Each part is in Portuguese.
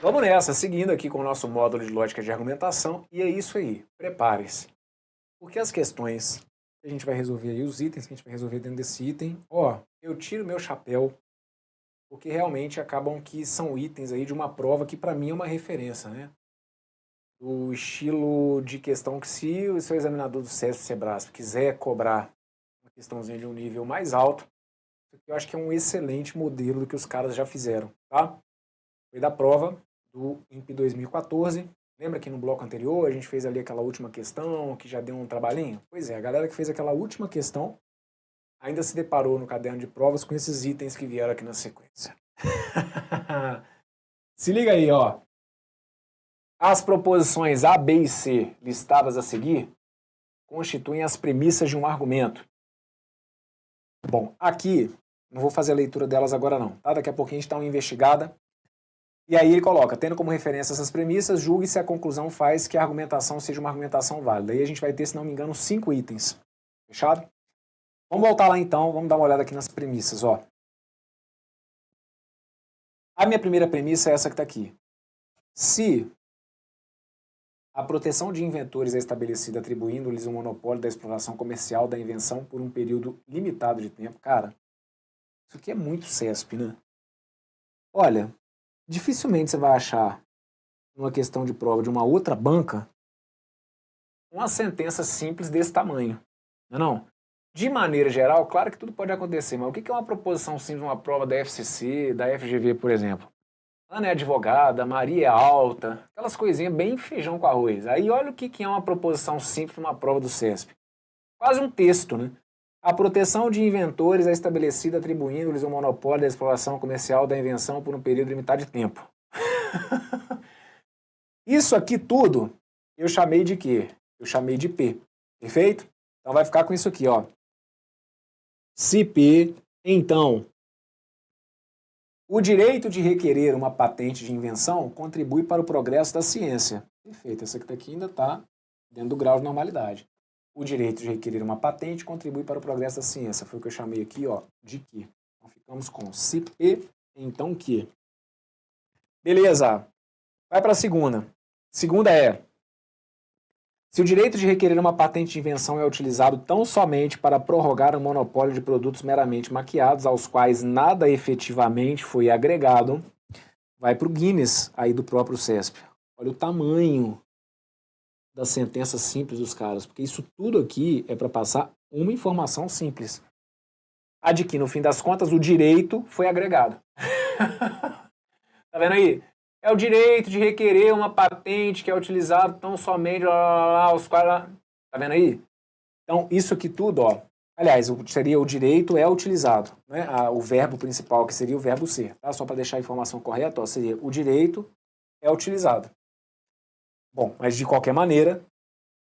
Vamos nessa, seguindo aqui com o nosso módulo de lógica de argumentação, e é isso aí, prepare-se. Porque as questões que a gente vai resolver aí, os itens que a gente vai resolver dentro desse item, ó, eu tiro meu chapéu, porque realmente acabam que são itens aí de uma prova que para mim é uma referência, né? Do estilo de questão que se o seu examinador do SESP Sebrasp quiser cobrar uma questãozinha de um nível mais alto, eu acho que é um excelente modelo do que os caras já fizeram, tá? Foi da prova do INPE 2014. Lembra que no bloco anterior a gente fez ali aquela última questão que já deu um trabalhinho? Pois é, a galera que fez aquela última questão ainda se deparou no caderno de provas com esses itens que vieram aqui na sequência. Se liga aí, ó. As proposições A, B e C listadas a seguir constituem as premissas de um argumento. Bom, aqui, não vou fazer a leitura delas agora não, tá? Daqui a pouquinho a gente dá uma investigada. E aí ele coloca, tendo como referência essas premissas, julgue se a conclusão faz que a argumentação seja uma argumentação válida. Aí a gente vai ter, se não me engano, 5 itens. Fechado? Vamos voltar lá então, vamos dar uma olhada aqui nas premissas, ó. A minha primeira premissa é essa que está aqui. Se a proteção de inventores é estabelecida atribuindo-lhes o monopólio da exploração comercial da invenção por um período limitado de tempo, cara, isso aqui é muito CESP, né? Olha, dificilmente você vai achar, numa questão de prova de uma outra banca, uma sentença simples desse tamanho. Não é não? De maneira geral, claro que tudo pode acontecer, mas o que é uma proposição simples, uma prova da FCC, da FGV, por exemplo? Ana é advogada, Maria é alta, aquelas coisinhas bem feijão com arroz. Aí olha o que é uma proposição simples numa prova do CESP. Quase um texto, né? A proteção de inventores é estabelecida atribuindo-lhes o monopólio da exploração comercial da invenção por um período limitado de tempo. Isso aqui tudo eu chamei de quê? Eu chamei de P. Perfeito? Então vai ficar com isso aqui, ó. Se P, então, o direito de requerer uma patente de invenção contribui para o progresso da ciência. Perfeito, essa aqui ainda está dentro do grau de normalidade. O direito de requerer uma patente contribui para o progresso da ciência. Foi o que eu chamei aqui, ó, de que. Então ficamos com se P, então que. Beleza. Vai para a segunda. Segunda é: se o direito de requerer uma patente de invenção é utilizado tão somente para prorrogar o monopólio de produtos meramente maquiados, aos quais nada efetivamente foi agregado, vai para o Guinness aí do próprio CESP. Olha o tamanho da sentença simples dos caras, porque isso tudo aqui é para passar uma informação simples. A de que, no fim das contas, o direito foi agregado. Tá vendo aí? É o direito de requerer uma patente que é utilizado tão somente os quais... Tá vendo aí? Então, isso aqui tudo, ó. Aliás, seria o direito é utilizado, né? O verbo principal, que seria o verbo ser, tá? Só para deixar a informação correta, ó, seria o direito é utilizado. Bom, mas de qualquer maneira,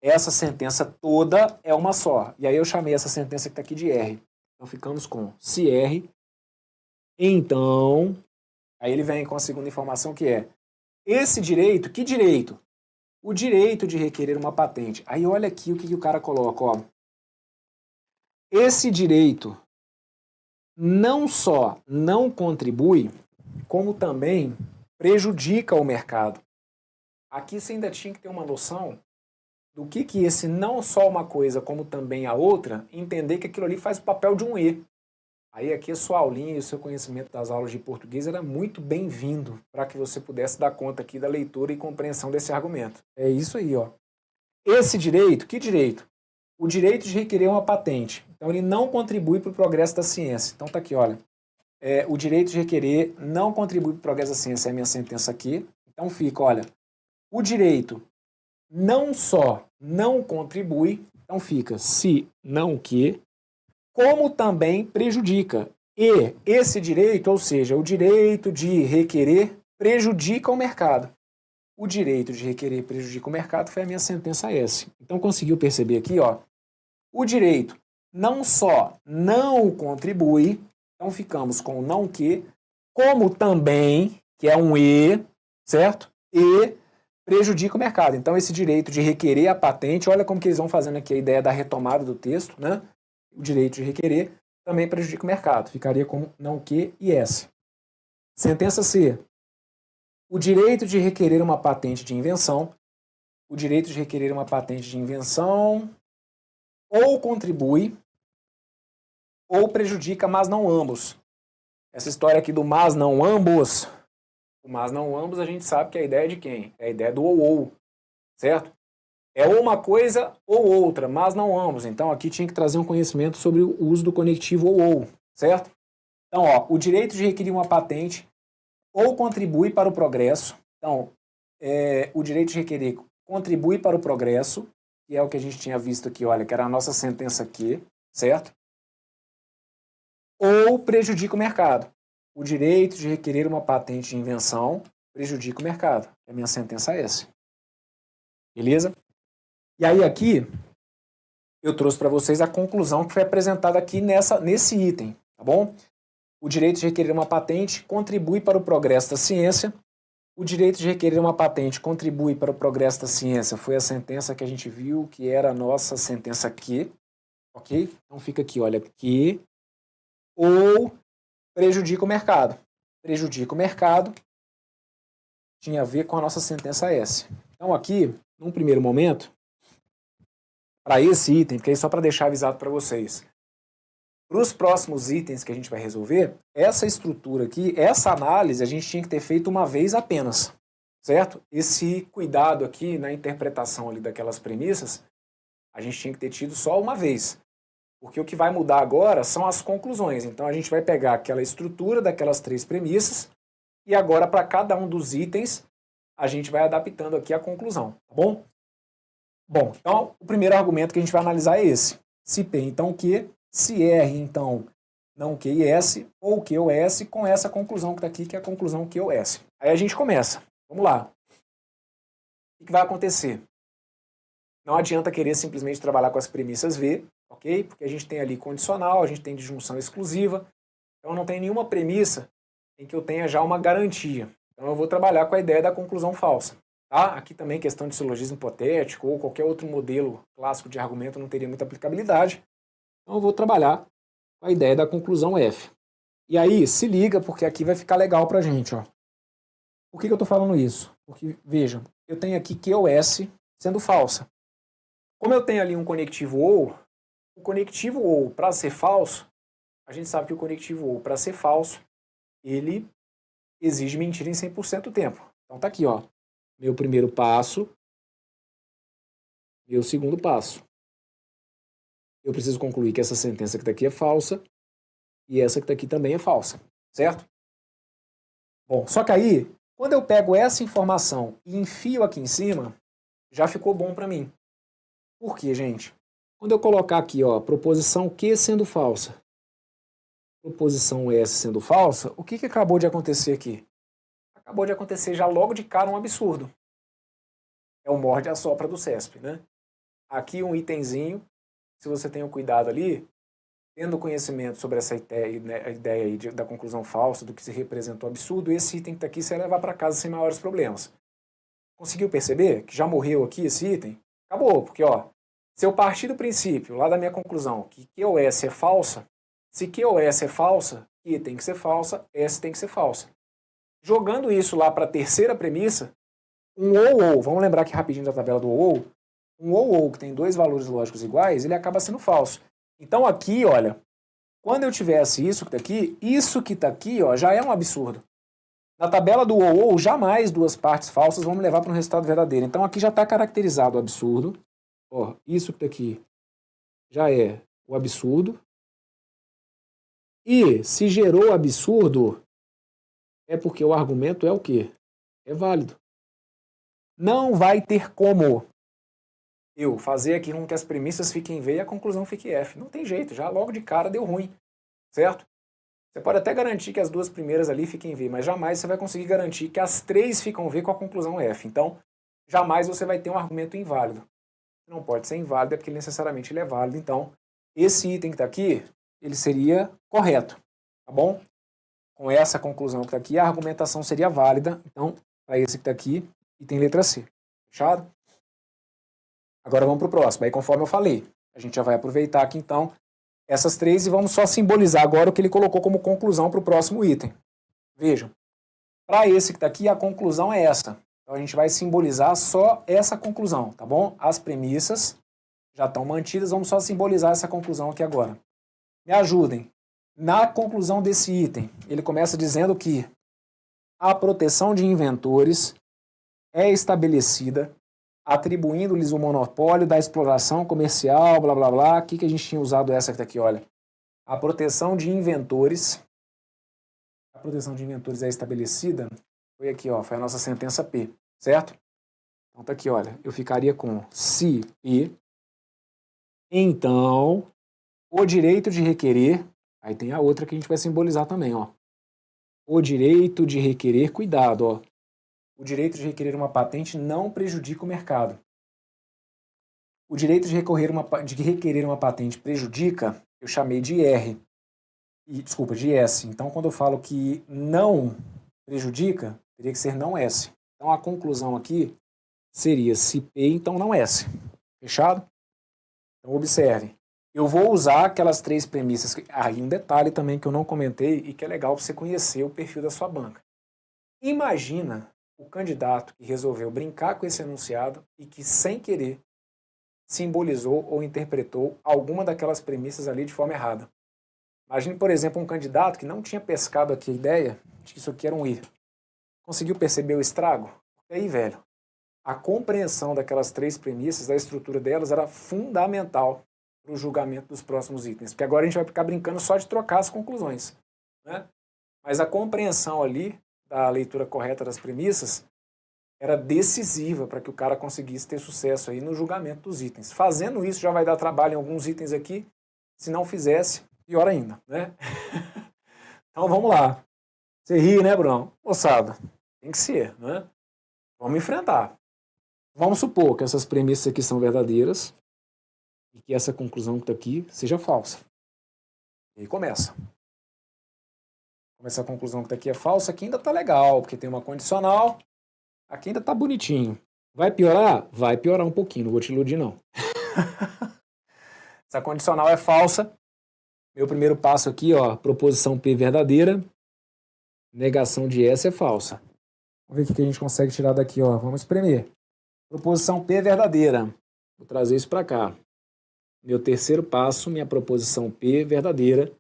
essa sentença toda é uma só. E aí eu chamei essa sentença que está aqui de R. Então ficamos com se R, então... Aí ele vem com a segunda informação que é: esse direito, que direito? O direito de requerer uma patente. Aí olha aqui o que o cara coloca, ó. Esse direito não só não contribui, como também prejudica o mercado. Aqui você ainda tinha que ter uma noção do que esse não só uma coisa, como também a outra, entender que aquilo ali faz o papel de um E. Aí aqui a sua aulinha e o seu conhecimento das aulas de português era muito bem-vindo para que você pudesse dar conta aqui da leitura e compreensão desse argumento. É isso aí, ó. Esse direito, que direito? O direito de requerer uma patente. Então ele não contribui para o progresso da ciência. Então tá aqui, olha. O direito de requerer não contribui para o progresso da ciência. É a minha sentença aqui. Então fica, olha. O direito não só não contribui, então fica se não que, como também prejudica. E esse direito, ou seja, o direito de requerer, prejudica o mercado. O direito de requerer prejudica o mercado foi a minha sentença S. Então conseguiu perceber aqui, ó, o direito não só não contribui, então ficamos com o não que, como também, que é um E, certo? E prejudica o mercado. Então esse direito de requerer a patente, olha como que eles vão fazendo aqui a ideia da retomada do texto, né? O direito de requerer também prejudica o mercado. Ficaria como não que e S. Sentença C. o direito de requerer uma patente de invenção, o direito de requerer uma patente de invenção ou contribui ou prejudica, mas não ambos. Essa história aqui do mas não ambos, o mas não ambos a gente sabe que é a ideia de quem? É a ideia do ou, certo? É uma coisa ou outra, mas não ambos. Então aqui tinha que trazer um conhecimento sobre o uso do conectivo ou, certo? Então, ó, o direito de requerir uma patente ou contribui para o progresso. Então, o direito de requerer contribui para o progresso, que é o que a gente tinha visto aqui, olha, que era a nossa sentença aqui, certo? Ou prejudica o mercado. O direito de requerer uma patente de invenção prejudica o mercado. A minha sentença é essa. Beleza? E aí aqui, eu trouxe para vocês a conclusão que foi apresentada aqui nesse item, tá bom? O direito de requerer uma patente contribui para o progresso da ciência. O direito de requerer uma patente contribui para o progresso da ciência. Foi a sentença que a gente viu, que era a nossa sentença aqui. Ok? Então fica aqui, olha, que ou prejudica o mercado. Prejudica o mercado tinha a ver com a nossa sentença S. Então aqui, num primeiro momento, para esse item, porque é só para deixar avisado para vocês, para os próximos itens que a gente vai resolver, essa estrutura aqui, essa análise, a gente tinha que ter feito uma vez apenas, certo? Esse cuidado aqui na interpretação ali daquelas premissas, a gente tinha que ter tido só uma vez. Porque o que vai mudar agora são as conclusões. Então a gente vai pegar aquela estrutura daquelas 3 premissas e agora para cada um dos itens a gente vai adaptando aqui a conclusão, tá bom? Bom, então o primeiro argumento que a gente vai analisar é esse. Se P, então Q, se R, então não Q e S, ou Q ou S, com essa conclusão que está aqui, que é a conclusão Q ou S. Aí a gente começa. Vamos lá. O que vai acontecer? Não adianta querer simplesmente trabalhar com as premissas V, ok? Porque a gente tem ali condicional, a gente tem disjunção exclusiva. Então não tem nenhuma premissa em que eu tenha já uma garantia. Então eu vou trabalhar com a ideia da conclusão falsa. Tá? Aqui também questão de silogismo hipotético ou qualquer outro modelo clássico de argumento não teria muita aplicabilidade. Então eu vou trabalhar com a ideia da conclusão F. E aí se liga, porque aqui vai ficar legal pra gente. Ó. Por que eu estou falando isso? Porque, vejam, eu tenho aqui Q ou S sendo falsa. Como eu tenho ali um conectivo ou, o conectivo ou para ser falso, a gente sabe que o conectivo ou para ser falso, ele exige mentira em 100% do tempo. Então tá aqui, ó. Meu primeiro passo, meu segundo passo. Eu preciso concluir que essa sentença que está aqui é falsa e essa que está aqui também é falsa, certo? Bom, só que aí, quando eu pego essa informação e enfio aqui em cima, já ficou bom para mim. Por quê, gente? Quando eu colocar aqui, ó, proposição Q sendo falsa, proposição S sendo falsa, o que acabou de acontecer aqui? Acabou de acontecer já logo de cara um absurdo. É o morde a sopra do CESP, né? Aqui um itemzinho, se você tem o cuidado ali, tendo conhecimento sobre essa ideia, né, a ideia aí da conclusão falsa, do que se representou absurdo, esse item que está aqui você vai levar para casa sem maiores problemas. Conseguiu perceber que já morreu aqui esse item? Acabou, porque ó, se eu partir do princípio, lá da minha conclusão, que Q ou S é falsa, se Q ou S é falsa, Q tem que ser falsa, S tem que ser falsa. Jogando isso lá para a terceira premissa, um ou, vamos lembrar aqui rapidinho da tabela do ou, um ou que tem 2 valores lógicos iguais, ele acaba sendo falso. Então aqui, olha, quando eu tivesse isso que está aqui, ó, já é um absurdo. Na tabela do ou, jamais 2 partes falsas vão me levar para um resultado verdadeiro. Então aqui já está caracterizado o absurdo. Ó, isso que está aqui já é o absurdo. E se gerou absurdo, é porque o argumento é o quê? É válido. Não vai ter como eu fazer aqui com que as premissas fiquem V e a conclusão fique F. Não tem jeito, já logo de cara deu ruim, certo? Você pode até garantir que as 2 primeiras ali fiquem V, mas jamais você vai conseguir garantir que as 3 ficam V com a conclusão F. Então, jamais você vai ter um argumento inválido. Não pode ser inválido, é porque necessariamente ele é válido. Então, esse item que está aqui, ele seria correto, tá bom? Com essa conclusão que está aqui, a argumentação seria válida. Então, para esse que está aqui, item letra C. Fechado? Agora vamos para o próximo. Aí, conforme eu falei, a gente já vai aproveitar aqui, então, essas 3 e vamos só simbolizar agora o que ele colocou como conclusão para o próximo item. Vejam. Para esse que está aqui, a conclusão é essa. Então a gente vai simbolizar só essa conclusão, tá bom? As premissas já estão mantidas, vamos só simbolizar essa conclusão aqui agora. Me ajudem. Na conclusão desse item, ele começa dizendo que a proteção de inventores é estabelecida atribuindo-lhes o monopólio da exploração comercial, blá blá blá. Aqui que a gente tinha usado essa que está aqui, olha. A proteção de inventores. A proteção de inventores é estabelecida. Foi aqui, ó, foi a nossa sentença P, certo? Então tá aqui, olha. Eu ficaria com se e. Então, o direito de requerer. Aí tem a outra que a gente vai simbolizar também, ó. O direito de requerer, cuidado, ó. O direito de requerer uma patente não prejudica o mercado. O direito de requerer uma patente prejudica, eu chamei de R. Desculpa, de S. Então, quando eu falo que não prejudica, teria que ser não S. Então, a conclusão aqui seria se P, então não S. Fechado? Então, observe. Eu vou usar aquelas 3 premissas. Aí, um detalhe também que eu não comentei e que é legal para você conhecer o perfil da sua banca. Imagina o candidato que resolveu brincar com esse enunciado e que, sem querer, simbolizou ou interpretou alguma daquelas premissas ali de forma errada. Imagine, por exemplo, um candidato que não tinha pescado aqui a ideia de que isso aqui era um I. Conseguiu perceber o estrago? E aí, velho, a compreensão daquelas 3 premissas, da estrutura delas, era fundamental para o julgamento dos próximos itens. Porque agora a gente vai ficar brincando só de trocar as conclusões, né? Mas a compreensão ali da leitura correta das premissas era decisiva para que o cara conseguisse ter sucesso aí no julgamento dos itens. Fazendo isso já vai dar trabalho em alguns itens aqui, se não fizesse, pior ainda, né? Então vamos lá. Você ri, né, Bruno? Moçada, tem que ser, né? Vamos enfrentar. Vamos supor que essas premissas aqui são verdadeiras e que essa conclusão que está aqui seja falsa. E aí começa. Como essa conclusão que está aqui é falsa, aqui ainda está legal, porque tem uma condicional. Aqui ainda está bonitinho. Vai piorar? Vai piorar um pouquinho, não vou te iludir, não. Essa condicional é falsa. Meu primeiro passo aqui, ó, proposição P verdadeira. Negação de S é falsa. Vamos ver o que a gente consegue tirar daqui, ó. Vamos espremer. Proposição P verdadeira. Vou trazer isso para cá. Meu terceiro passo, minha proposição P verdadeira.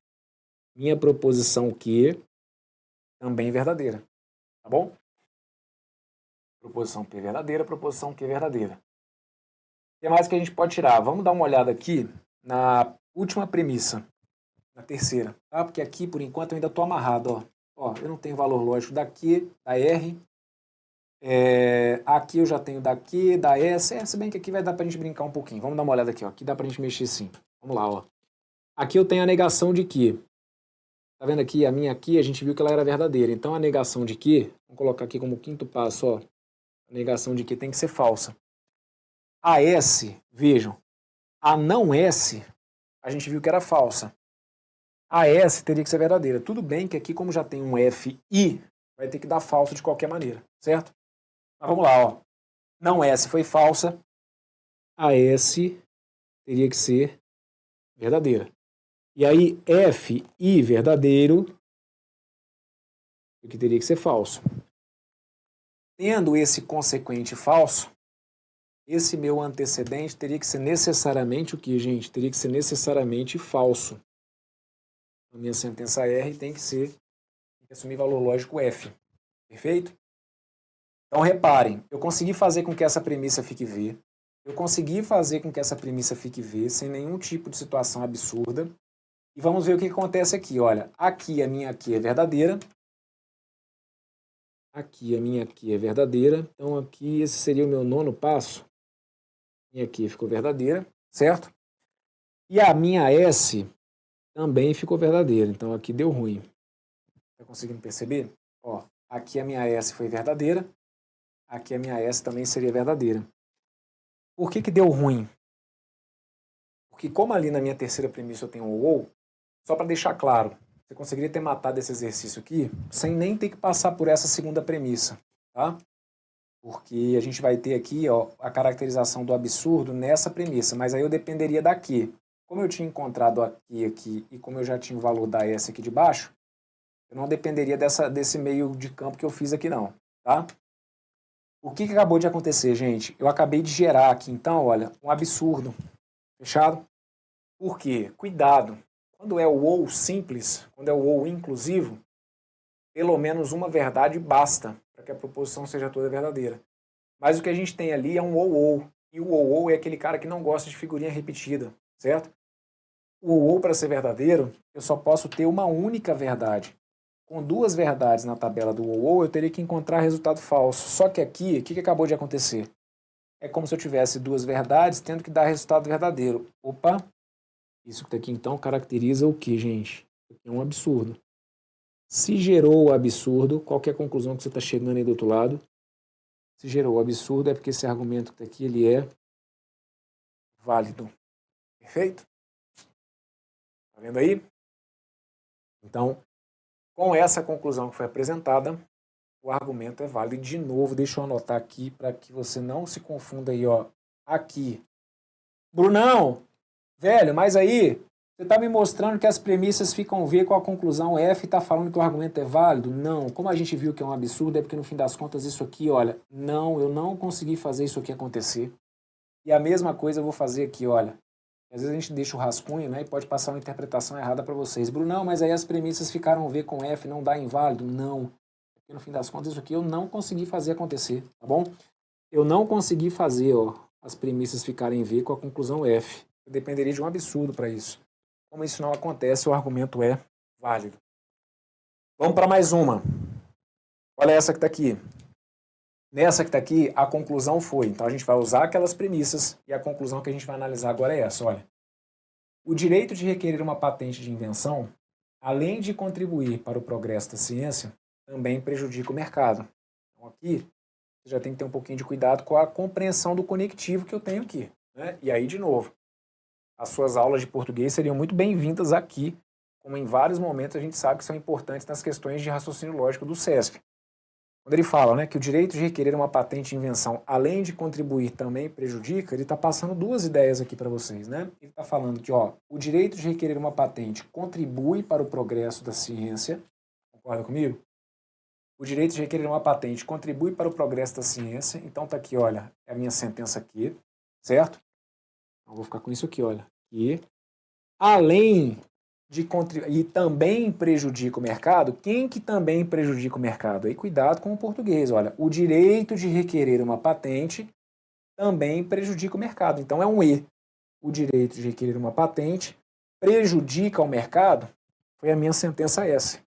Minha proposição Q também verdadeira. Tá bom? Proposição P verdadeira, proposição Q verdadeira. O que mais que a gente pode tirar? Vamos dar uma olhada aqui na última premissa, na terceira. Tá? Porque aqui, por enquanto, eu ainda estou amarrado. Ó, eu não tenho valor lógico da Q, da R. Aqui eu já tenho da Q, da S. Se bem que aqui vai dar para a gente brincar um pouquinho. Vamos dar uma olhada aqui. Ó. Aqui dá para a gente mexer sim. Vamos lá. Ó. Aqui eu tenho a negação de Q. Tá vendo aqui? A minha aqui, a gente viu que ela era verdadeira. Então, a negação de Q, vamos colocar aqui como quinto passo, ó. A negação de Q tem que ser falsa. A S, vejam, a não S, a gente viu que era falsa. A S teria que ser verdadeira. Tudo bem que aqui, como já tem um FI, vai ter que dar falso de qualquer maneira, certo? Mas vamos lá, ó. Não S foi falsa. A S teria que ser verdadeira. E aí, FI verdadeiro, o que teria que ser falso. Tendo esse consequente falso, esse meu antecedente teria que ser necessariamente o que, gente? Teria que ser necessariamente falso. A minha sentença R tem que assumir valor lógico F. Perfeito? Então, reparem, eu consegui fazer com que essa premissa fique V. Eu consegui fazer com que essa premissa fique V, sem nenhum tipo de situação absurda. E vamos ver o que acontece aqui. Olha, aqui a minha Q é verdadeira. Aqui a minha Q é verdadeira. Então, aqui esse seria o meu nono passo. Minha Q ficou verdadeira, certo? E a minha S também ficou verdadeira. Então, aqui deu ruim. Está conseguindo perceber? Ó, aqui a minha S foi verdadeira. Aqui a minha S também seria verdadeira. Por que deu ruim? Porque como ali na minha terceira premissa eu tenho um ou, só para deixar claro, você conseguiria ter matado esse exercício aqui sem nem ter que passar por essa segunda premissa, tá? Porque a gente vai ter aqui, ó, a caracterização do absurdo nessa premissa, mas aí eu dependeria daqui. Como eu tinha encontrado aqui e como eu já tinha o valor da S aqui de baixo, Eu não dependeria desse meio de campo que eu fiz aqui não, tá? O que acabou de acontecer, gente? Eu acabei de gerar aqui, então, olha, um absurdo. Fechado? Por quê? Cuidado. Quando é o ou simples, quando é o ou inclusivo, pelo menos uma verdade basta para que a proposição seja toda verdadeira. Mas o que a gente tem ali é um ou. E o ou é aquele cara que não gosta de figurinha repetida, certo? O ou para ser verdadeiro, eu só posso ter uma única verdade. Com duas verdades na tabela do ou, eu teria que encontrar resultado falso. Só que aqui, o que acabou de acontecer? É como se eu tivesse duas verdades tendo que dar resultado verdadeiro. Opa! Isso que tá aqui então caracteriza o que, gente? É um absurdo. Se gerou o absurdo, qual que é a conclusão que você está chegando aí do outro lado? Se gerou o absurdo é porque esse argumento que está aqui, ele é válido. Perfeito? Tá vendo aí? Então, com essa conclusão que foi apresentada, o argumento é válido. E de novo, deixa eu anotar aqui para que você não se confunda aí, ó. Aqui. Brunão, velho, mas aí você está me mostrando que as premissas ficam V com a conclusão F e está falando que o argumento é válido? Não. Como a gente viu que é um absurdo, é porque no fim das contas isso aqui, olha, não, eu não consegui fazer isso aqui acontecer. E a mesma coisa eu vou fazer aqui, olha. Às vezes a gente deixa o rascunho, né, e pode passar uma interpretação errada para vocês. Brunão, mas aí as premissas ficaram V com F, não dá inválido? Não. Porque no fim das contas isso aqui eu não consegui fazer acontecer, tá bom? Eu não consegui fazer, ó, as premissas ficarem V com a conclusão F. Eu dependeria de um absurdo para isso. Como isso não acontece, o argumento é válido. Vamos para mais uma. Olha essa que está aqui. Nessa que está aqui, a conclusão foi. Então a gente vai usar aquelas premissas e a conclusão que a gente vai analisar agora é essa. Olha, o direito de requerer uma patente de invenção, além de contribuir para o progresso da ciência, também prejudica o mercado. Então aqui, você já tem que ter um pouquinho de cuidado com a compreensão do conectivo que eu tenho aqui, né? E aí, de novo, as suas aulas de português seriam muito bem-vindas aqui, como em vários momentos a gente sabe que são importantes nas questões de raciocínio lógico do CESP. Quando ele fala, né, que o direito de requerer uma patente de invenção, além de contribuir, também prejudica, ele está passando duas ideias aqui para vocês. Né? Ele está falando que o direito de requerer uma patente contribui para o progresso da ciência. Concorda comigo? O direito de requerer uma patente contribui para o progresso da ciência. Então está aqui, olha, é a minha sentença aqui, certo? Então, vou ficar com isso aqui, olha. E além de contribuir, e também prejudica o mercado, quem que também prejudica o mercado? Aí cuidado com o português, olha. O direito de requerer uma patente também prejudica o mercado. Então é um E. O direito de requerer uma patente prejudica o mercado? Foi a minha sentença S.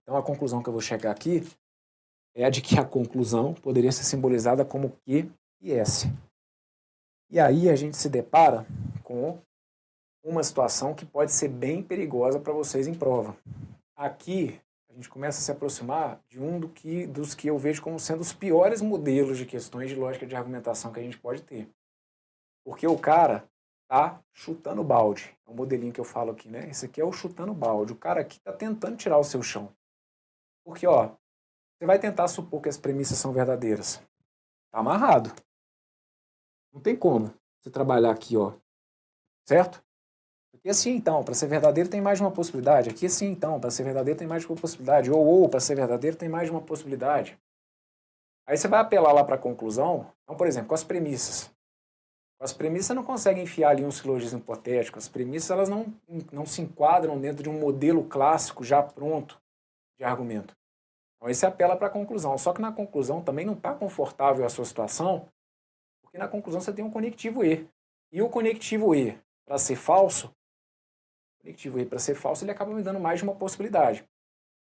Então a conclusão que eu vou chegar aqui é a de que a conclusão poderia ser simbolizada como Q e S. E aí a gente se depara com uma situação que pode ser bem perigosa para vocês em prova. Aqui a gente começa a se aproximar de dos que eu vejo como sendo os piores modelos de questões de lógica de argumentação que a gente pode ter. Porque o cara tá chutando balde. É o modelinho que eu falo aqui, né? Esse aqui é o chutando balde. O cara aqui tá tentando tirar o seu chão. Porque, você vai tentar supor que as premissas são verdadeiras. Tá amarrado. Não tem como você trabalhar aqui, certo? Aqui assim, então, para ser verdadeiro tem mais de uma possibilidade. Aqui assim, então, para ser verdadeiro tem mais de uma possibilidade. Ou, para ser verdadeiro tem mais de uma possibilidade. Aí você vai apelar lá para a conclusão. Então, por exemplo, com as premissas. Com as premissas você não consegue enfiar ali um silogismo hipotético. As premissas elas não se enquadram dentro de um modelo clássico já pronto de argumento. Então aí você apela para a conclusão. Só que na conclusão também não está confortável a sua situação, porque na conclusão você tem um conectivo E. E o conectivo E, para ser falso, ele acaba me dando mais de uma possibilidade.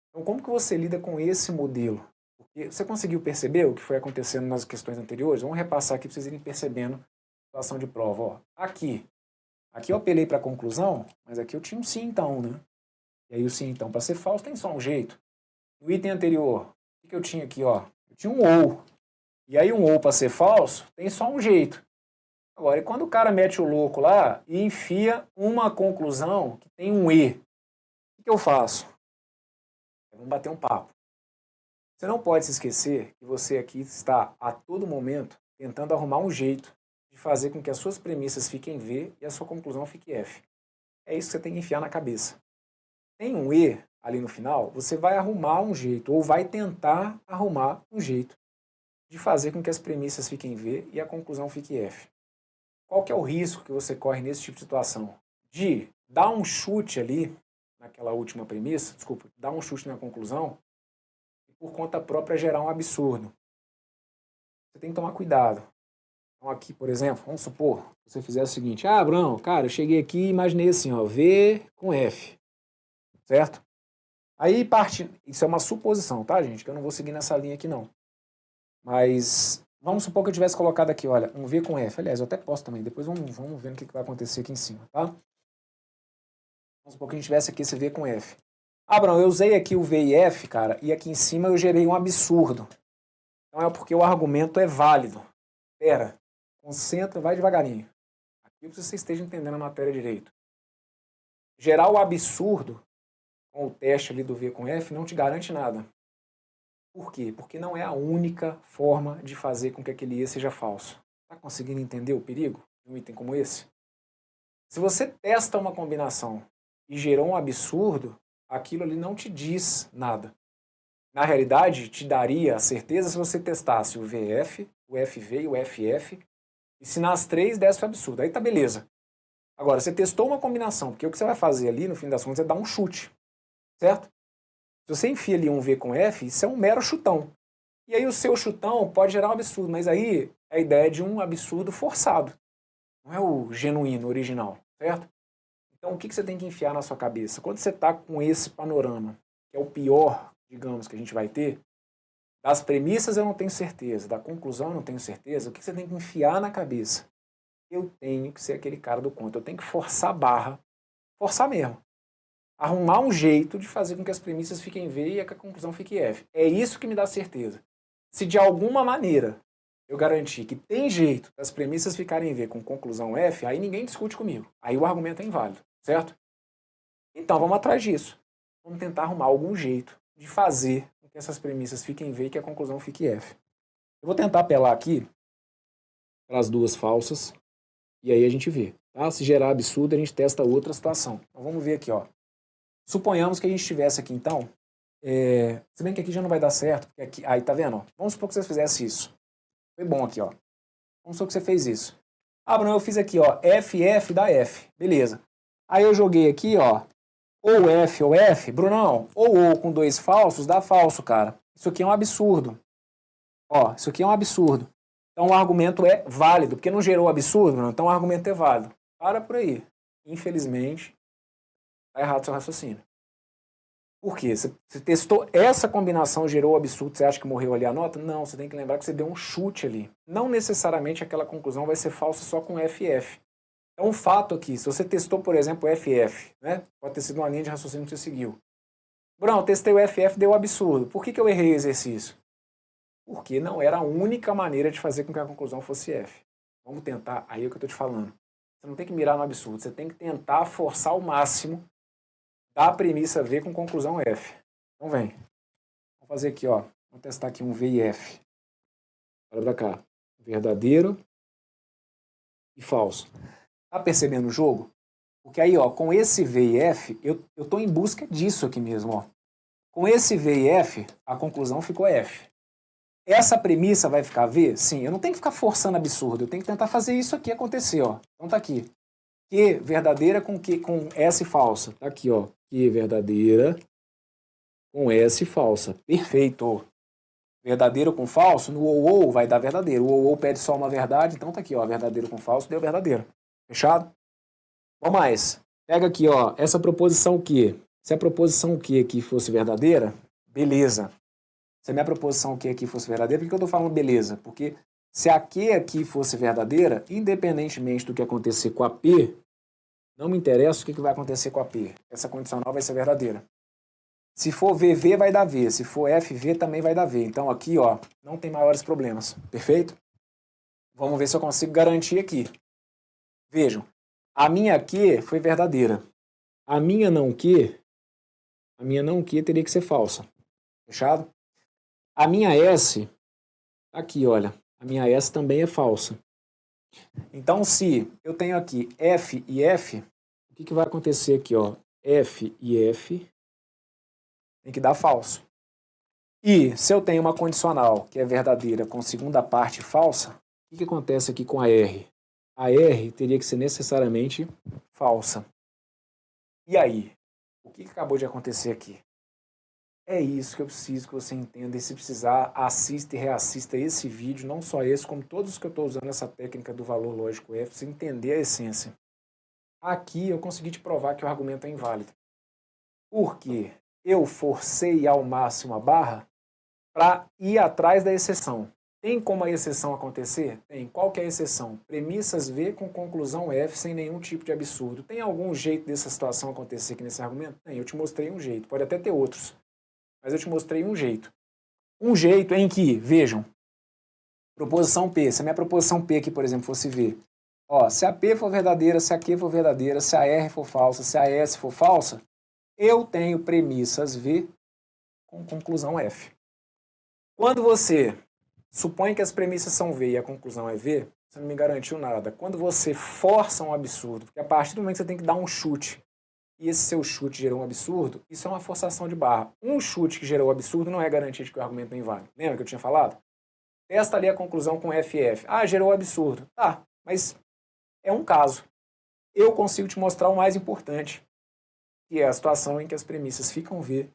Então, como que você lida com esse modelo? Porque você conseguiu perceber o que foi acontecendo nas questões anteriores? Vamos repassar aqui para vocês irem percebendo a situação de prova. Aqui eu apelei para a conclusão, mas aqui eu tinha um sim então, né? E aí o sim então, para ser falso, tem só um jeito. No item anterior, o que eu tinha aqui? Eu tinha um ou. E aí um ou para ser falso, tem só um jeito. Agora, e quando o cara mete o louco lá e enfia uma conclusão que tem um E, o que eu faço? Vamos bater um papo. Você não pode se esquecer que você aqui está, a todo momento, tentando arrumar um jeito de fazer com que as suas premissas fiquem V e a sua conclusão fique F. É isso que você tem que enfiar na cabeça. Tem um E, ali no final, você vai arrumar um jeito, ou vai tentar arrumar um jeito de fazer com que as premissas fiquem V e a conclusão fique F. Qual que é o risco que você corre nesse tipo de situação? De dar um chute ali, naquela última premissa, desculpa, dar um chute na conclusão, e por conta própria gerar um absurdo. Você tem que tomar cuidado. Então aqui, por exemplo, vamos supor, você fizer o seguinte, Bruno, cara, eu cheguei aqui e imaginei assim, ó, V com F, certo? Aí parte, isso é uma suposição, tá, gente? Que eu não vou seguir nessa linha aqui, não. Mas vamos supor que eu tivesse colocado aqui, olha, um V com F. Aliás, eu até posso também. Depois vamos ver o que vai acontecer aqui em cima, tá? Vamos supor que a gente tivesse aqui esse V com F. Bruno, eu usei aqui o V e F, cara, e aqui em cima eu gerei um absurdo. Então é porque o argumento é válido. Pera, concentra, vai devagarinho. Aqui você esteja entendendo a matéria direito. Gerar o absurdo com o teste ali do V com F não te garante nada. Por quê? Porque não é a única forma de fazer com que aquele E seja falso. Está conseguindo entender o perigo de um item como esse? Se você testa uma combinação e gerou um absurdo, aquilo ali não te diz nada. Na realidade, te daria a certeza se você testasse o VF, o FV e o FF, e se nas três desse o absurdo. Aí tá beleza. Agora, você testou uma combinação, porque o que você vai fazer ali, no fim das contas, é dar um chute. Certo? Se você enfia ali um V com F, isso é um mero chutão. E aí o seu chutão pode gerar um absurdo, mas aí é a ideia de um absurdo forçado. Não é o genuíno, original, certo? Então o que você tem que enfiar na sua cabeça? Quando você está com esse panorama, que é o pior, digamos, que a gente vai ter, das premissas eu não tenho certeza, da conclusão eu não tenho certeza, o que você tem que enfiar na cabeça? Eu tenho que ser aquele cara do conto, eu tenho que forçar a barra, forçar mesmo. Arrumar um jeito de fazer com que as premissas fiquem V e a conclusão fique F. É isso que me dá certeza. Se de alguma maneira eu garantir que tem jeito das premissas ficarem V com conclusão F, aí ninguém discute comigo. Aí o argumento é inválido, certo? Então vamos atrás disso. Vamos tentar arrumar algum jeito de fazer com que essas premissas fiquem V e que a conclusão fique F. Eu vou tentar apelar aqui para as duas falsas e aí a gente vê. Tá? Se gerar absurdo, a gente testa outra situação. Então vamos ver aqui, ó. Suponhamos que a gente tivesse aqui, então, se bem que aqui já não vai dar certo, porque aqui, aí tá vendo? Vamos supor que você fizesse isso. Foi bom aqui, ó. Vamos supor que você fez isso. Bruno, eu fiz aqui, ó, FF dá F. Beleza. Aí eu joguei aqui, ó, ou F ou F. Brunão, ou com dois falsos dá falso, cara. Isso aqui é um absurdo. Ó, isso aqui é um absurdo. Então o argumento é válido, porque não gerou absurdo, Bruno, então o argumento é válido. Para por aí. Infelizmente, está errado seu raciocínio. Por quê? Você testou essa combinação, gerou o absurdo, você acha que morreu ali a nota? Não, você tem que lembrar que você deu um chute ali. Não necessariamente aquela conclusão vai ser falsa só com FF. Então, um fato aqui, se você testou, por exemplo, o FF, né? Pode ter sido uma linha de raciocínio que você seguiu. Bruno, eu testei o FF, deu absurdo. Por que eu errei o exercício? Porque não era a única maneira de fazer com que a conclusão fosse F. Vamos tentar, aí é o que eu estou te falando. Você não tem que mirar no absurdo, você tem que tentar forçar ao máximo da premissa V com conclusão F. Então vem. Vamos fazer aqui, ó. Vamos testar aqui um V e F. Olha pra cá. Verdadeiro e falso. Tá percebendo o jogo? Porque aí, ó, com esse V e F, eu tô em busca disso aqui mesmo, ó. Com esse V e F, a conclusão ficou F. Essa premissa vai ficar V? Sim, eu não tenho que ficar forçando absurdo, eu tenho que tentar fazer isso aqui acontecer, ó. Então tá aqui. Q verdadeira com S falsa. Tá aqui, ó. Q verdadeira com S falsa. Perfeito. Verdadeiro com falso, no ou vai dar verdadeiro. O ou pede só uma verdade, então tá aqui, ó. Verdadeiro com falso, deu verdadeiro. Fechado? Vamos mais. Pega aqui, ó. Essa proposição Q. Se a proposição Q aqui fosse verdadeira, beleza. Se a minha proposição Q aqui fosse verdadeira, por que eu tô falando beleza? Porque se a Q aqui fosse verdadeira, independentemente do que acontecer com a P, não me interessa o que vai acontecer com a P. Essa condicional vai ser verdadeira. Se for VV, vai dar V. Se for FV, também vai dar V. Então aqui, ó, não tem maiores problemas. Perfeito? Vamos ver se eu consigo garantir aqui. Vejam, a minha Q foi verdadeira. A minha não Q teria que ser falsa. Fechado? A minha S, aqui, olha, a minha S também é falsa. Então, se eu tenho aqui F e F, o que vai acontecer aqui, ó? F e F Tem que dar falso. E se eu tenho uma condicional que é verdadeira com segunda parte falsa, o que acontece aqui com a R? A R teria que ser necessariamente falsa. E aí? O que acabou de acontecer aqui? É isso que eu preciso que você entenda. E se precisar, assista e reassista esse vídeo, não só esse, como todos os que eu estou usando essa técnica do valor lógico F, para você entender a essência. Aqui eu consegui te provar que o argumento é inválido. Porque eu forcei ao máximo a barra para ir atrás da exceção. Tem como a exceção acontecer? Tem. Qual que é a exceção? Premissas V com conclusão F sem nenhum tipo de absurdo. Tem algum jeito dessa situação acontecer aqui nesse argumento? Tem. Eu te mostrei um jeito. Pode até ter outros. Mas eu te mostrei um jeito. Um jeito em que, vejam, proposição P. Se a minha proposição P aqui, por exemplo, fosse V. Ó, se a P for verdadeira, se a Q for verdadeira, se a R for falsa, se a S for falsa, eu tenho premissas V com conclusão F. Quando você supõe que as premissas são V e a conclusão é V, você não me garantiu nada. Quando você força um absurdo, porque a partir do momento que você tem que dar um chute, e esse seu chute gerou um absurdo, isso é uma forçação de barra. Um chute que gerou absurdo não é garantia de que o argumento é inválido. Lembra que eu tinha falado? Testa ali a conclusão com FF. Ah, gerou absurdo. Tá, mas é um caso. Eu consigo te mostrar o mais importante, que é a situação em que as premissas ficam V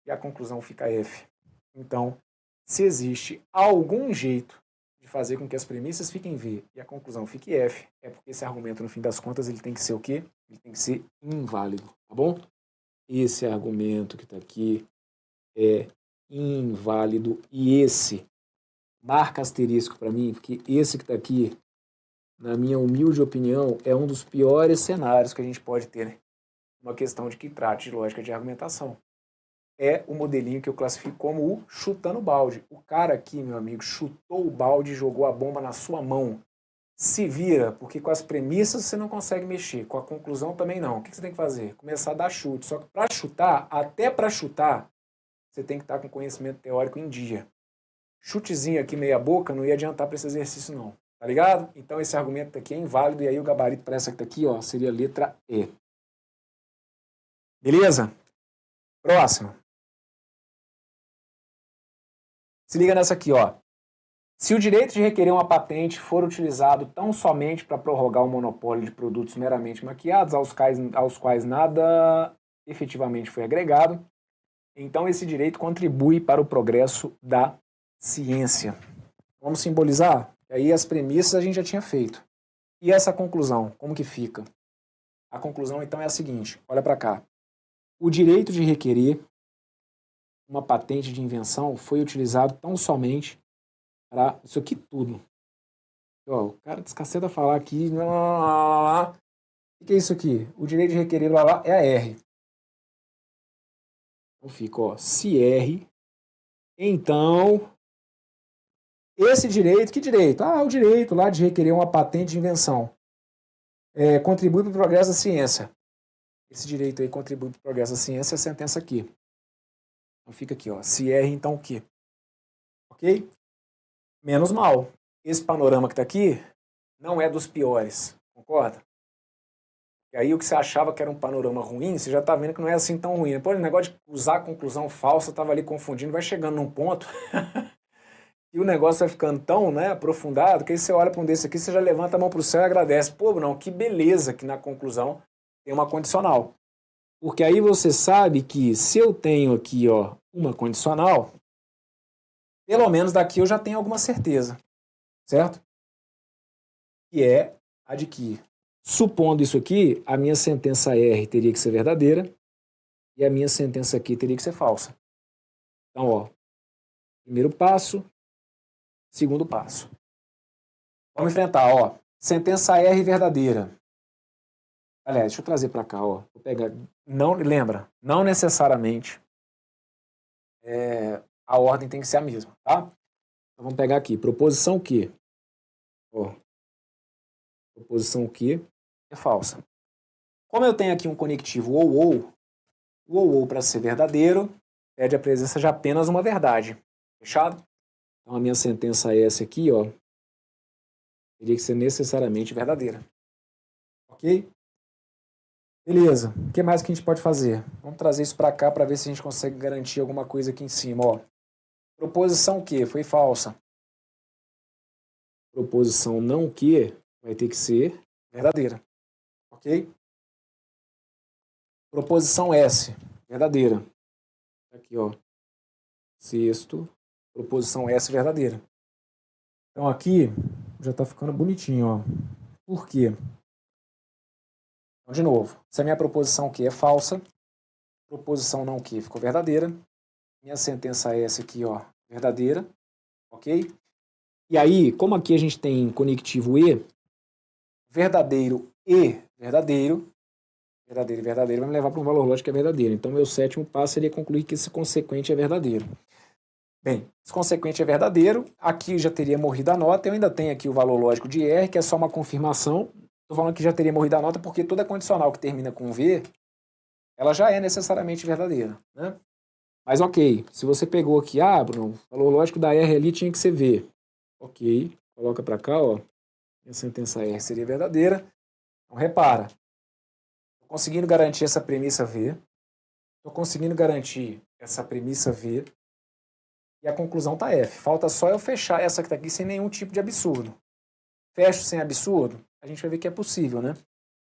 e a conclusão fica F. Então, se existe algum jeito de fazer com que as premissas fiquem V e a conclusão fique F, é porque esse argumento, no fim das contas, ele tem que ser o quê? Ele tem que ser inválido, tá bom? Esse argumento que está aqui é inválido e esse, marca asterisco para mim, porque esse que está aqui, na minha humilde opinião, é um dos piores cenários que a gente pode ter, né? Uma questão de que trate de lógica de argumentação. É o modelinho que eu classifico como o chutando balde. O cara aqui, meu amigo, chutou o balde e jogou a bomba na sua mão. Se vira, porque com as premissas você não consegue mexer, com a conclusão também não. O que você tem que fazer? Começar a dar chute. Só que para chutar, até para chutar, você tem que estar com conhecimento teórico em dia. Chutezinho aqui meia boca não ia adiantar para esse exercício não. Tá ligado? Então esse argumento aqui é inválido e aí o gabarito para essa que tá aqui, ó, seria a letra E. Beleza? Próximo. Se liga nessa aqui, ó. Se o direito de requerer uma patente for utilizado tão somente para prorrogar o monopólio de produtos meramente maquiados, aos quais nada efetivamente foi agregado, então esse direito contribui para o progresso da ciência. Vamos simbolizar? E aí as premissas a gente já tinha feito. E essa conclusão, como que fica? A conclusão então é a seguinte, olha para cá. O direito de requerer uma patente de invenção foi utilizado tão somente para isso aqui tudo. Ó, o cara descaceta falar aqui. O que é isso aqui? O direito de requerer é a R. Então fica, ó, se R. Então, esse direito, que direito? Ah, o direito lá de requerer uma patente de invenção. Contribui para o progresso da ciência. Esse direito aí contribui para o progresso da ciência, é a sentença aqui. Então fica aqui, ó. Se R, então o quê? Ok? Menos mal. Esse panorama que está aqui não é dos piores. Concorda? E aí o que você achava que era um panorama ruim, você já está vendo que não é assim tão ruim. Pô, o negócio de usar a conclusão falsa, estava ali confundindo, vai chegando num ponto e o negócio vai ficando tão, né, aprofundado, que aí você olha para um desse aqui, você já levanta a mão para o céu e agradece. Pô, não, que beleza que na conclusão tem uma condicional. Porque aí você sabe que se eu tenho aqui, ó, uma condicional, pelo menos daqui eu já tenho alguma certeza, certo? Que é a de que, supondo isso aqui, a minha sentença R teria que ser verdadeira e a minha sentença aqui teria que ser falsa. Então, ó, primeiro passo, segundo passo. Vamos enfrentar, ó, sentença R verdadeira. Aliás, deixa eu trazer para cá, ó. Vou pegar, não, lembra, não necessariamente a ordem tem que ser a mesma, tá? Então, vamos pegar aqui, proposição Q. Ó, proposição Q é falsa. Como eu tenho aqui um conectivo ou, o ou para ser verdadeiro pede a presença de apenas uma verdade. Fechado? Então a minha sentença é essa aqui, ó, teria que ser necessariamente verdadeira. Ok? Beleza, o que mais que a gente pode fazer? Vamos trazer isso para cá para ver se a gente consegue garantir alguma coisa aqui em cima. Ó. Proposição que foi falsa. Proposição não que vai ter que ser verdadeira. Ok? Proposição S, verdadeira. Aqui, ó. Sexto, proposição S, verdadeira. Então aqui já está ficando bonitinho, ó. Por quê? Então, de novo, se a minha proposição que é falsa, proposição não que ficou verdadeira, minha sentença S aqui, ó, verdadeira, ok? E aí, como aqui a gente tem conectivo E, verdadeiro e verdadeiro, verdadeiro e verdadeiro vai me levar para um valor lógico que é verdadeiro. Então, meu sétimo passo seria concluir que esse consequente é verdadeiro. Bem, esse consequente é verdadeiro, aqui já teria morrido a nota, eu ainda tenho aqui o valor lógico de R, que é só uma confirmação. Estou falando que já teria morrido a nota porque toda condicional que termina com V, ela já é necessariamente verdadeira, né? Mas ok, se você pegou aqui, Bruno, o valor lógico da R ali tinha que ser V. Ok, coloca para cá, ó. Minha sentença R seria verdadeira. Então, repara. Estou conseguindo garantir essa premissa V. Estou conseguindo garantir essa premissa V. E a conclusão está F. Falta só eu fechar essa que está aqui sem nenhum tipo de absurdo. Fecho sem absurdo, a gente vai ver que é possível, né?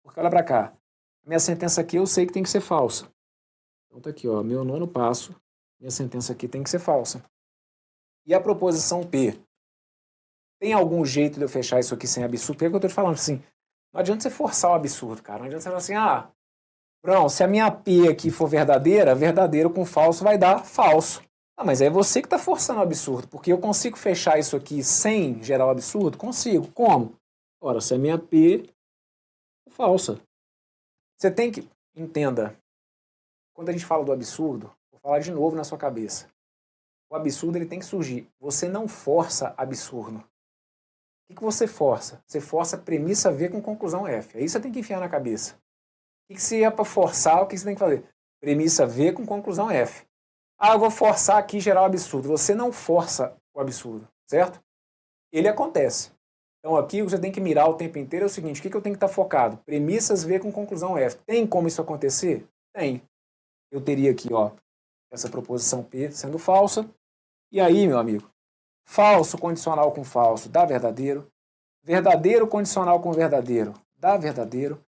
Porque olha para cá. Minha sentença aqui eu sei que tem que ser falsa. Então tá aqui, ó. Meu nono passo. Minha sentença aqui tem que ser falsa. E a proposição P? Tem algum jeito de eu fechar isso aqui sem absurdo? Porque é o que eu estou te falando, assim, não adianta você forçar o absurdo, cara. Não adianta você falar assim, Bruno, se a minha P aqui for verdadeira, verdadeiro com falso vai dar falso. Mas é você que está forçando o absurdo, porque eu consigo fechar isso aqui sem gerar o absurdo? Consigo. Como? Ora, se a minha P é falsa. Você tem que... Entenda. Quando a gente fala do absurdo, vou falar de novo na sua cabeça. O absurdo ele tem que surgir. Você não força absurdo. O que você força? Você força premissa V com conclusão F. Aí você tem que enfiar na cabeça. O que se é para forçar, o que você tem que fazer? Premissa V com conclusão F. Eu vou forçar aqui gerar o absurdo. Você não força o absurdo, certo? Ele acontece. Então aqui você tem que mirar o tempo inteiro é o seguinte, o que eu tenho que estar focado? Premissas V com conclusão F. Tem como isso acontecer? Tem. Eu teria aqui, ó, essa proposição P sendo falsa. E aí, meu amigo, falso condicional com falso dá verdadeiro. Verdadeiro condicional com verdadeiro dá verdadeiro.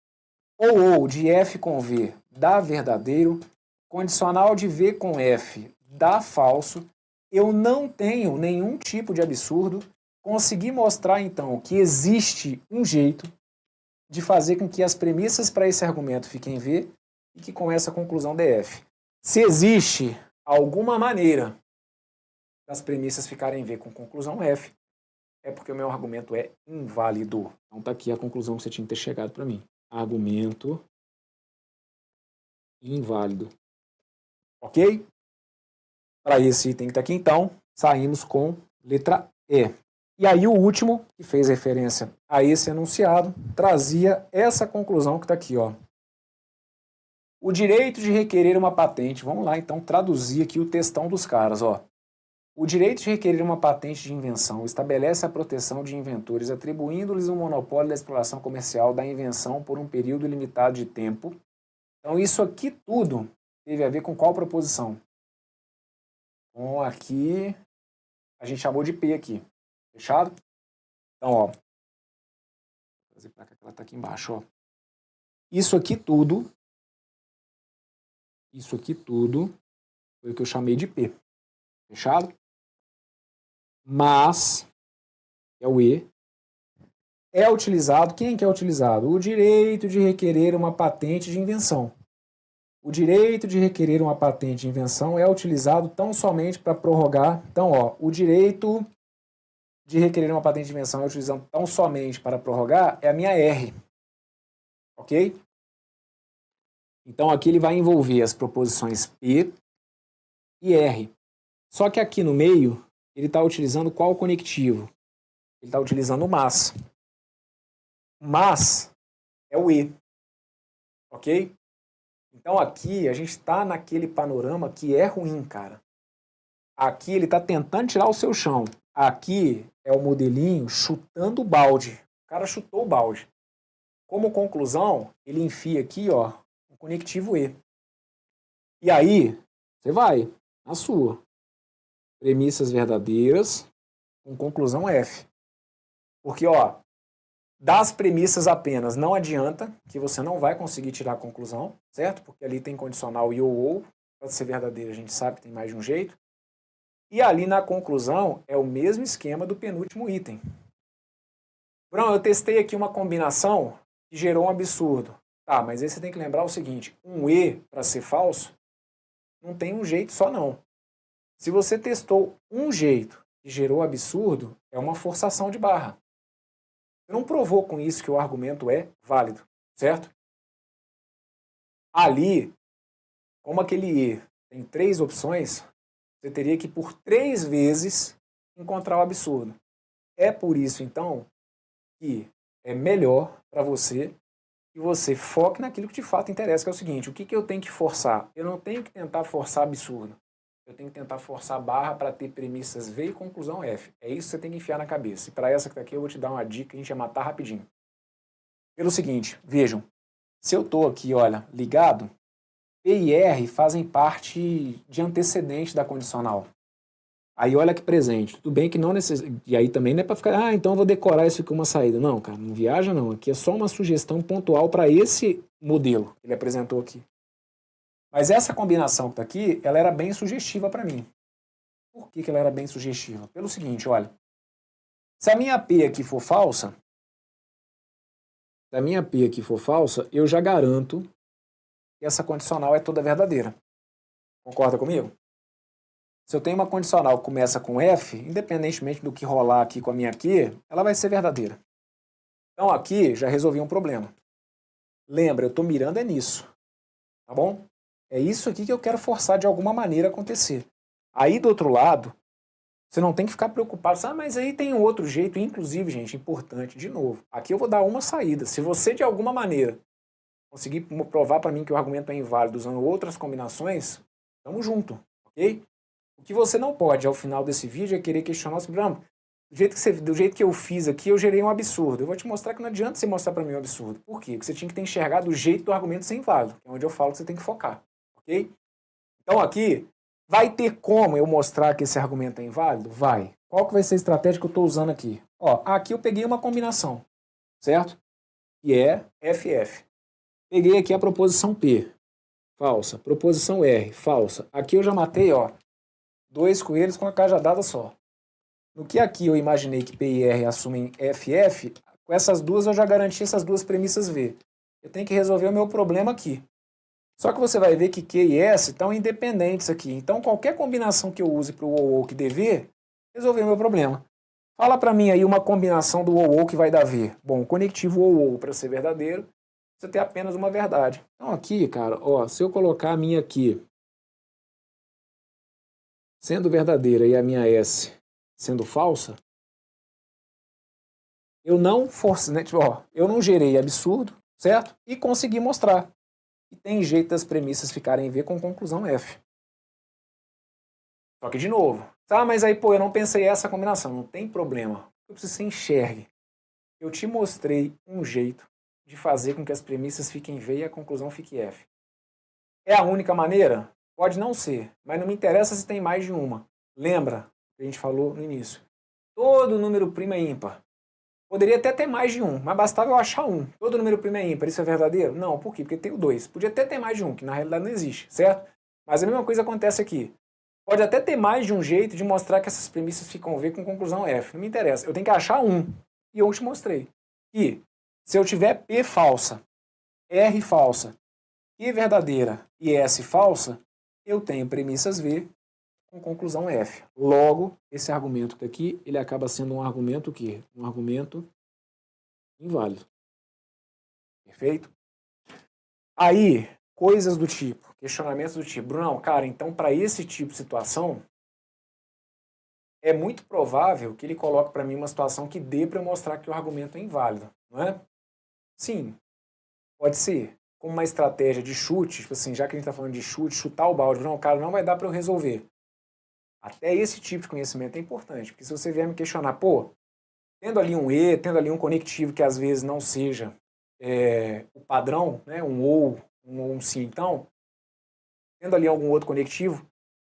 Ou de F com V dá verdadeiro. Condicional de V com F dá falso. Eu não tenho nenhum tipo de absurdo. Consegui mostrar, então, que existe um jeito de fazer com que as premissas para esse argumento fiquem V e que com essa conclusão dê F. Se existe alguma maneira das premissas ficarem V com conclusão F, é porque o meu argumento é inválido. Então tá aqui a conclusão que você tinha que ter chegado para mim. Argumento inválido. Ok? Para esse item que está aqui, então, saímos com letra E. E aí o último, que fez referência a esse enunciado, trazia essa conclusão que está aqui, ó. O direito de requerer uma patente. Vamos lá, então, traduzir aqui o textão dos caras, ó. O direito de requerer uma patente de invenção estabelece a proteção de inventores, atribuindo-lhes um monopólio da exploração comercial da invenção por um período limitado de tempo. Então, isso aqui tudo teve a ver com qual proposição? Então, aqui, a gente chamou de P aqui. Fechado? Então, ó. Vou fazer para cá que ela está aqui embaixo, ó. Isso aqui tudo foi o que eu chamei de P. Fechado? Mas, é o E, é utilizado, quem que é utilizado? O direito de requerer uma patente de invenção. O direito de requerer uma patente de invenção é utilizado tão somente para prorrogar. Então, ó, o direito de requerer uma patente de invenção é utilizado tão somente para prorrogar é a minha R. Ok? Então, aqui ele vai envolver as proposições P e R. Só que aqui no meio, ele está utilizando qual conectivo? Ele está utilizando o mas. Mas é o E. Ok? Então aqui a gente está naquele panorama que é ruim, cara. Aqui ele está tentando tirar o seu chão. Aqui é o modelinho chutando o balde. O cara chutou o balde. Como conclusão, ele enfia aqui, ó, um conectivo E. E aí, você vai, na sua. Premissas verdadeiras com conclusão F. Porque, ó, das premissas apenas não adianta, que você não vai conseguir tirar a conclusão, certo? Porque ali tem condicional e ou. Para ser verdadeiro, a gente sabe que tem mais de um jeito. E ali na conclusão é o mesmo esquema do penúltimo item. Bruno, eu testei aqui uma combinação que gerou um absurdo. Tá, mas aí você tem que lembrar o seguinte, um E para ser falso não tem um jeito só não. Se você testou um jeito e gerou absurdo, é uma forçação de barra. Você não provou com isso que o argumento é válido, certo? Ali, como aquele E tem 3 opções, você teria que por 3 vezes encontrar o absurdo. É por isso, então, que é melhor para você que você foque naquilo que de fato interessa, que é o seguinte, o que eu tenho que forçar? Eu não tenho que tentar forçar absurdo. Eu tenho que tentar forçar barra para ter premissas V e conclusão F. É isso que você tem que enfiar na cabeça. E para essa que tá aqui eu vou te dar uma dica que a gente vai matar rapidinho. Pelo seguinte, vejam, se eu estou aqui, olha, ligado, P e R fazem parte de antecedente da condicional. Aí olha que presente. Tudo bem que não necessariamente. E aí também não é para ficar, então eu vou decorar isso aqui uma saída. Não, cara, não viaja não. Aqui é só uma sugestão pontual para esse modelo que ele apresentou aqui. Mas essa combinação que está aqui, ela era bem sugestiva para mim. Por que ela era bem sugestiva? Pelo seguinte, olha. Se a minha P aqui for falsa, eu já garanto que essa condicional é toda verdadeira. Concorda comigo? Se eu tenho uma condicional que começa com F, independentemente do que rolar aqui com a minha Q, ela vai ser verdadeira. Então aqui já resolvi um problema. Lembra, eu estou mirando é nisso. Tá bom? É isso aqui que eu quero forçar de alguma maneira acontecer. Aí do outro lado, você não tem que ficar preocupado. Mas aí tem um outro jeito, inclusive, gente, importante, de novo. Aqui eu vou dar uma saída. Se você de alguma maneira conseguir provar para mim que o argumento é inválido usando outras combinações, tamo junto, ok? O que você não pode, ao final desse vídeo, é querer questionar o Bruno, do jeito que eu fiz aqui, eu gerei um absurdo. Eu vou te mostrar que não adianta você mostrar para mim um absurdo. Por quê? Porque você tinha que ter enxergado o jeito do argumento ser inválido, que é onde eu falo que você tem que focar. Ok? Então aqui, vai ter como eu mostrar que esse argumento é inválido? Vai. Qual que vai ser a estratégia que eu estou usando aqui? Ó, aqui eu peguei uma combinação, certo? Que é FF. Peguei aqui a proposição P, falsa. Proposição R, falsa. Aqui eu já matei, ó, 2 coelhos com a cajadada só. No que aqui eu imaginei que P e R assumem FF, com essas duas eu já garanti essas duas premissas V. Eu tenho que resolver o meu problema aqui. Só que você vai ver que Q e S estão independentes aqui. Então qualquer combinação que eu use para o OO que dê V, resolveu o meu problema. Fala para mim aí uma combinação do OO que vai dar V. Bom, o conectivo OO, para ser verdadeiro, você tem apenas uma verdade. Então aqui, cara, ó, se eu colocar a minha aqui sendo verdadeira e a minha S sendo falsa, eu não forcei, né? Tipo, ó, eu não gerei absurdo, certo? E consegui mostrar. E tem jeito das premissas ficarem V com conclusão F. Só que de novo, tá, mas aí, pô, eu não pensei essa combinação. Não tem problema. Eu preciso que você enxergue. Eu te mostrei um jeito de fazer com que as premissas fiquem V e a conclusão fique F. É a única maneira? Pode não ser, mas não me interessa se tem mais de uma. Lembra que a gente falou no início. Todo número primo é ímpar. Poderia até ter mais de um, mas bastava eu achar um. Todo número primo é ímpar, isso é verdadeiro? Não, por quê? Porque tem o 2. Podia até ter mais de um, que na realidade não existe, certo? Mas a mesma coisa acontece aqui. Pode até ter mais de um jeito de mostrar que essas premissas ficam V com conclusão F. Não me interessa. Eu tenho que achar um. E eu te mostrei. E se eu tiver P falsa, R falsa, Q verdadeira e S falsa, eu tenho premissas V com conclusão F. Logo, esse argumento que aqui, ele acaba sendo um argumento o quê? Um argumento inválido. Perfeito? Aí, coisas do tipo, questionamentos do tipo, Brunão, cara, então para esse tipo de situação, é muito provável que ele coloque para mim uma situação que dê para eu mostrar que o argumento é inválido, não é? Sim, pode ser. Como uma estratégia de chute, tipo assim, já que a gente está falando de chute, chutar o balde, não, cara, não vai dar para eu resolver. Até esse tipo de conhecimento é importante, porque se você vier me questionar, pô, tendo ali um E, tendo ali um conectivo que às vezes não seja o padrão, né, um OU um sim, então, tendo ali algum outro conectivo,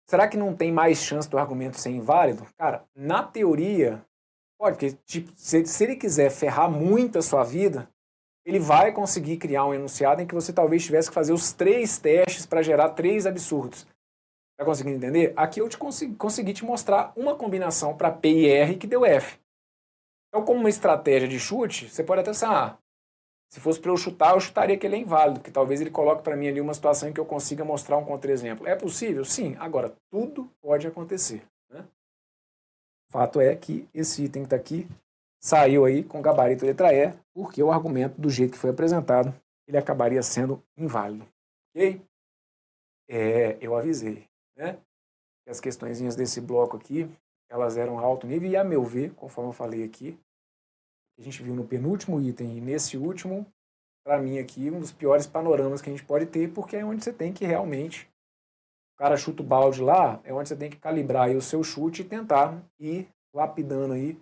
será que não tem mais chance do argumento ser inválido? Cara, na teoria, pode, porque tipo, se ele quiser ferrar muito a sua vida, ele vai conseguir criar um enunciado em que você talvez tivesse que fazer os 3 testes para gerar 3 absurdos. Tá conseguindo entender? Aqui eu consegui te mostrar uma combinação para P e R que deu F. Então, como uma estratégia de chute, você pode até pensar, se fosse para eu chutar, eu chutaria que ele é inválido, que talvez ele coloque para mim ali uma situação em que eu consiga mostrar um contra-exemplo. É possível? Sim. Agora, tudo pode acontecer, né? O fato é que esse item que está aqui saiu aí com gabarito letra E, porque o argumento, do jeito que foi apresentado, ele acabaria sendo inválido. Ok? Eu avisei, né? Que as questõezinhas desse bloco aqui, elas eram alto nível, e a meu ver, conforme eu falei aqui, a gente viu no penúltimo item e nesse último, para mim aqui, um dos piores panoramas que a gente pode ter, porque é onde você tem que realmente, o cara chuta o balde lá, é onde você tem que calibrar aí o seu chute e tentar ir lapidando aí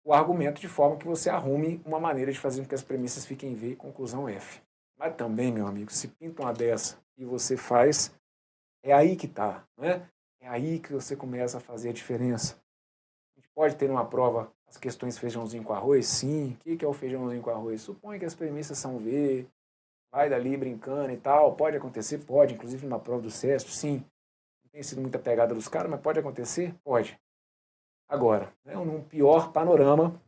o argumento de forma que você arrume uma maneira de fazer com que as premissas fiquem V, conclusão F. Mas também, meu amigo, se pinta uma dessa e você faz, é aí que tá, né? É aí que você começa a fazer a diferença. A gente pode ter numa prova as questões feijãozinho com arroz? Sim. O que é o feijãozinho com arroz? Supõe que as premissas são V, vai dali brincando e tal. Pode acontecer? Pode. Inclusive numa prova do SESP, sim. Não tem sido muita pegada dos caras, mas pode acontecer? Pode. Agora, né, num pior panorama,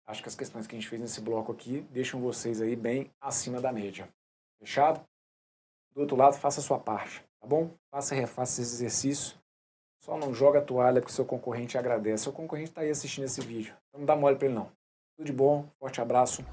acho que as questões que a gente fez nesse bloco aqui deixam vocês aí bem acima da média. Fechado? Do outro lado, faça a sua parte, tá bom? Faça e refaça esse exercício. Só não joga a toalha porque seu concorrente agradece. Seu concorrente está aí assistindo esse vídeo. Então não dá mole para ele não. Tudo de bom, forte abraço.